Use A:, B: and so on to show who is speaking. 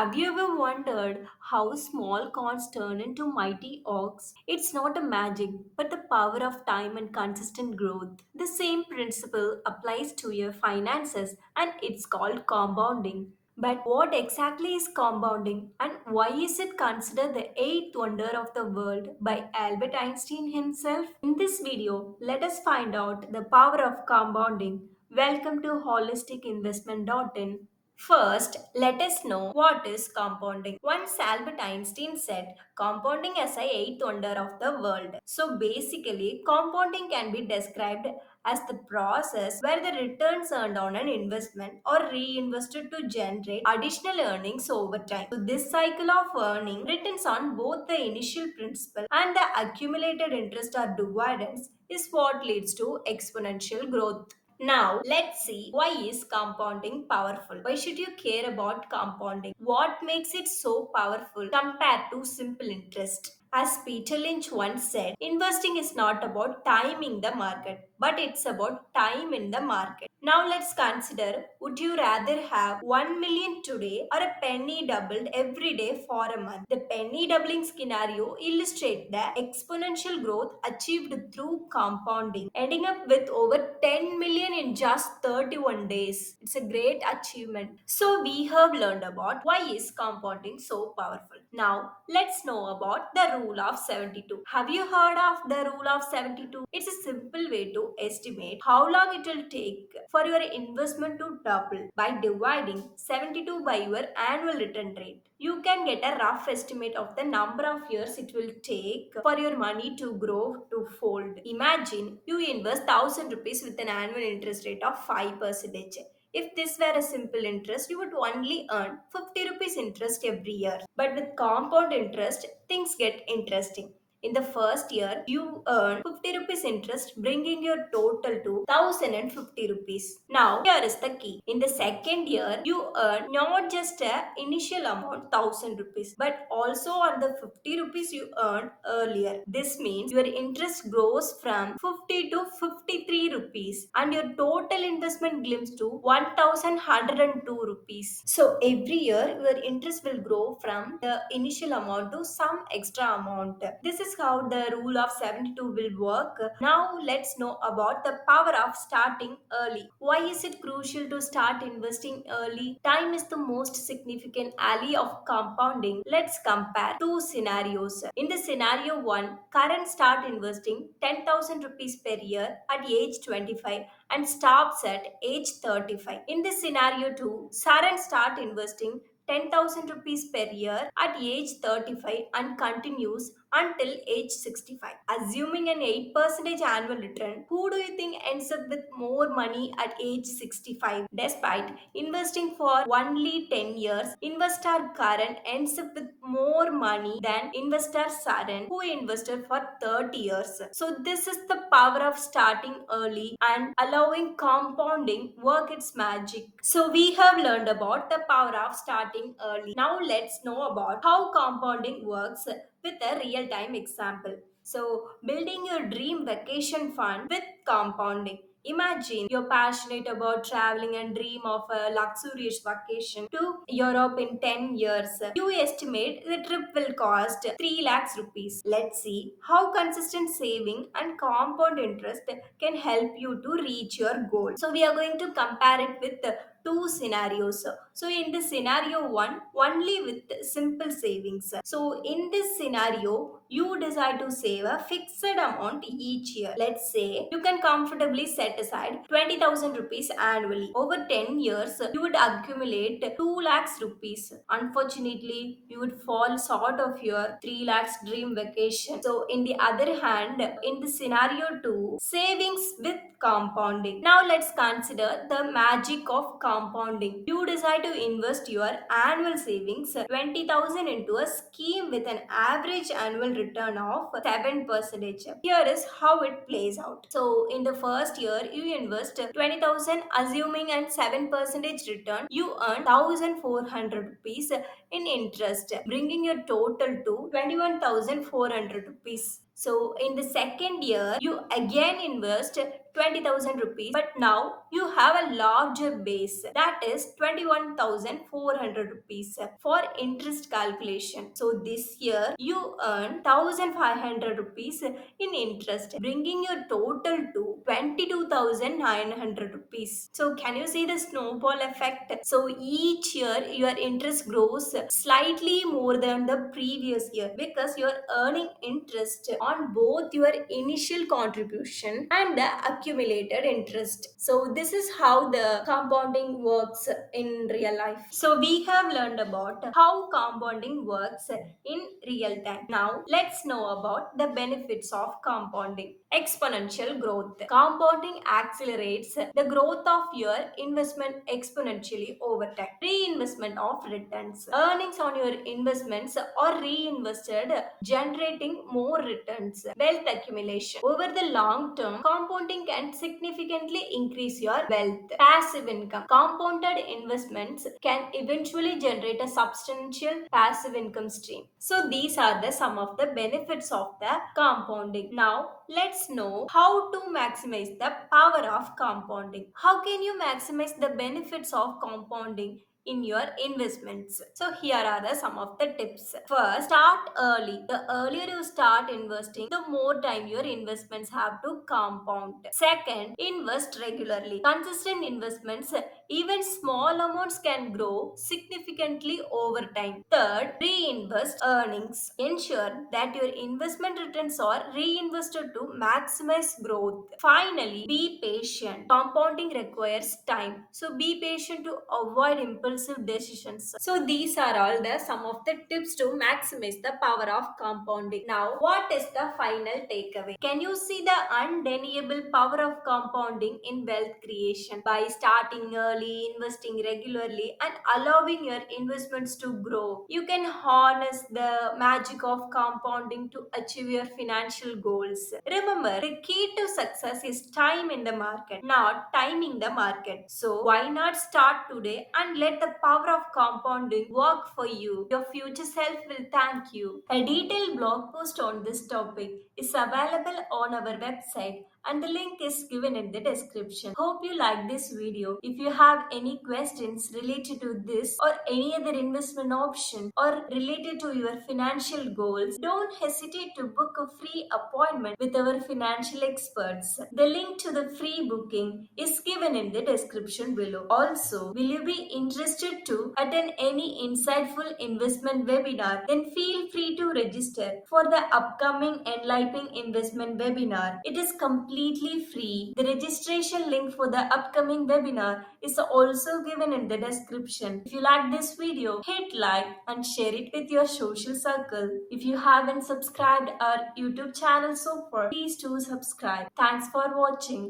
A: Have you ever wondered how small corns turn into mighty oaks? It's not a magic, but the power of time and consistent growth. The same principle applies to your finances, and it's called compounding. But what exactly is compounding, and why is it considered the eighth wonder of the world by Albert Einstein himself? In this video, let us find out the power of compounding. Welcome to holisticinvestment.in. First, let us know what is compounding. Once Albert Einstein said, compounding is a eighth wonder of the world. So basically, compounding can be described as the process where the returns earned on an investment are reinvested to generate additional earnings over time. So this cycle of earning returns on both the initial principal and the accumulated interest or dividends is what leads to exponential growth. Now, let's see why is compounding powerful? Why should you care about compounding? What makes it so powerful compared to simple interest? As Peter Lynch once said, investing is not about timing the market, but it's about time in the market. Now let's consider, would you rather have 1 million today or a penny doubled every day for a month? The penny doubling scenario illustrates the exponential growth achieved through compounding, ending up with over 10 million in just 31 days. It's a great achievement. So we have learned about why is compounding so powerful. Now let's know about the rule of 72. Have you heard of the rule of 72? It's a simple way to estimate how long it will take for your investment to double by dividing 72 by your annual return rate. You can get a rough estimate of the number of years it will take for your money to grow to fold. Imagine you invest 1000 rupees with an annual interest rate of 5%. If this were a simple interest, you would only earn 50 rupees interest every year. But with compound interest, things get interesting. In the first year, you earn 50 rupees interest, bringing your total to 1050 rupees. Now, here is the key. In the second year, you earn not just a initial amount 1000 rupees, but also on the 50 rupees you earned earlier. This means your interest grows from 50 to 53 rupees and your total investment glimpses to 1102 rupees. So every year your interest will grow from the initial amount to some extra amount. This is how the rule of 72 will work. Now let's know about the power of starting early. Why is it crucial to start investing early? Time is the most significant ally of compounding. Let's compare two scenarios. In the scenario 1, current start investing 10,000 rupees per year at age 25 and stops at age 35. In this scenario 2, Saran start investing 10,000 rupees per year at age 35 and continues until age 65. Assuming an 8% annual return, who do you think ends up with more money at age 65? Despite investing for only 10 years, investor current ends up with more money than investor Saran who invested for 30 years. So this is the power of starting early and allowing compounding work its magic. So we have learned about the power of starting early. Now let's know about how compounding works with a real time example. So, building your dream vacation fund with compounding. Imagine you're passionate about traveling and dream of a luxurious vacation to Europe in 10 years. You estimate the trip will cost 3 lakhs rupees. Let's see how consistent saving and compound interest can help you to reach your goal. So, we are going to compare it with two scenarios. So in this scenario 1, only with simple savings. So in this scenario, you decide to save a fixed amount each year. Let's say you can comfortably set aside 20,000 rupees annually. Over 10 years, you would accumulate 2 lakhs rupees. Unfortunately, you would fall short of your 3 lakhs dream vacation. So in the other hand, in the scenario 2, savings with compounding. Now let's consider the magic of compounding. You decide to invest your annual savings 20,000 into a scheme with an average annual return of 7%. Here is how it plays out. So in the first year you invest 20,000 assuming an 7% return. You earn 1,400 rupees in interest, bringing your total to 21,400 rupees. So in the second year, you again invest 20,000 rupees, but now you have a larger base, that is 21,400 rupees for interest calculation. So this year you earn 1,500 rupees in interest, bringing your total to 22,900 rupees. So can you see the snowball effect? So each year your interest grows slightly more than the previous year because you're earning interest on both your initial contribution and the accumulated interest. So this is how the compounding works in real life. So we have learned about how compounding works in real time. Now let's know about the benefits of compounding. Exponential growth. Compounding accelerates the growth of your investment exponentially over time. Reinvestment of returns. Earnings on your investments are reinvested, generating more returns. Wealth accumulation. Over the long term, compounding can significantly increase your wealth. Passive income. Compounded investments can eventually generate a substantial passive income stream. So these are the some of the benefits of the compounding. Now let's know how to maximize the power of compounding. How can you maximize the benefits of compounding in your investments? So here are the some of the tips. First, start early. The earlier you start investing, the more time your investments have to compound. Second, invest regularly. Consistent investments, even small amounts, can grow significantly over time. Third, reinvest earnings. Ensure that your investment returns are reinvested to maximize growth. Finally, be patient. Compounding requires time, so be patient to avoid impulsive decisions. So these are all the some of the tips to maximize the power of compounding. Now, what is the final takeaway? Can you see the undeniable power of compounding in wealth creation? By starting early, investing regularly, and allowing your investments to grow, you can harness the magic of compounding to achieve your financial goals. Remember, the key to success is time in the market, not timing the market. So why not start today and let the power of compounding work for you? Your future self will thank you. A detailed blog post on this topic is available on our website, and the link is given in the description. Hope you like this video. If you have any questions related to this or any other investment option or related to your financial goals, don't hesitate to book a free appointment with our financial experts. The link to the free booking is given in the description below. Also, will you be interested to attend any insightful investment webinar? Then feel free to register for the upcoming Enlightening Investment webinar. It is completely free. The registration link for the upcoming webinar is also given in the description. If you like this video, hit like and share it with your social circle. If you haven't subscribed our YouTube channel so far, please do subscribe. Thanks for watching.